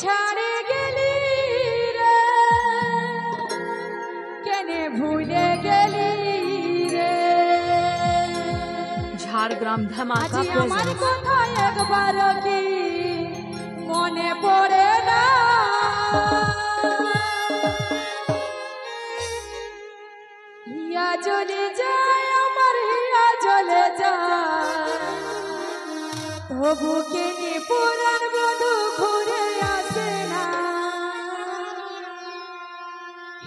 ছাড়ে গেলি রে, কেনে ভুলে গেলি রে। ঝাড়গ্রাম ধামাকা আমার কথা একবার কি মনে পড়ে না? হিয়া চলে যায় আমার, হিয়া চলে যায়, তবু কেনে পুরান বধু ঘুরে আসে না।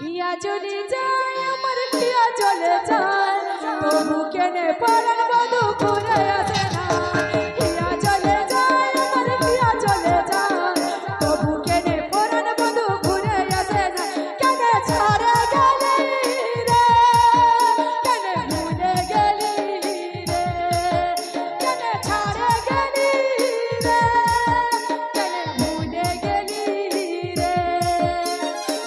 হিয়া চলে যায় আমার, হিয়া চলে যায়, তবু কেনে পুরান বধু ঘুরে আসে না। হিয়া চলে যায় আমার, হিয়া চলে যায়, তবু কেনে পুরান বধু ঘুরে আসে না। কেনে ছাড়ে গেলি রে, কেনে ভুলে গেলি রে, কেনে ছাড়ে গেলি রে, কেনে ভুলে গেলি রে।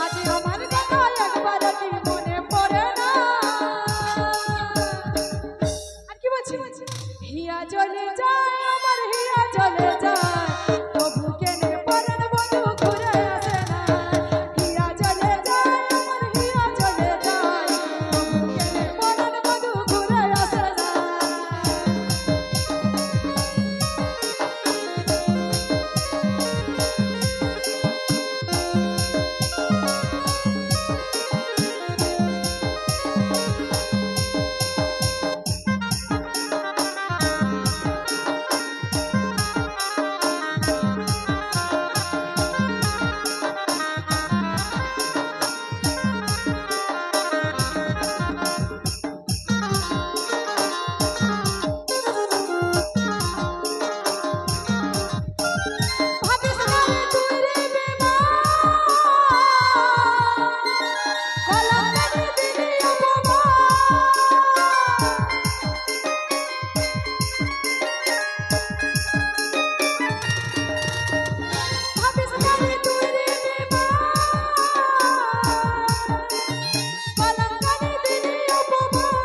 আজ আমার কথা একবার কি মনে পড়ে না? আর কি বলছি? হিয়া চলে যায় আমার, হিয়া চলে যায়, তবু কেনে পরাণ বধু ঘুরে আসে না। হিয়া চলে যায় আমার, হিয়া চলে যায়, তবু কেনে পরাণ বধু ঘুরে আসে না। ভাবিস না রে তুই রে বেমান, কলঙ্কানি দিলি অপমান। ভাবিস না রে তুই রে বেমান, কলঙ্কানি দিলি অপমান।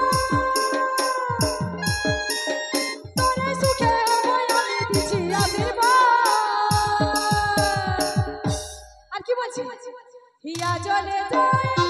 তোরে সুখে আমায় আমি দিছি আশীর্বাদ। আর কি বলছি? হিয়া চলে যায়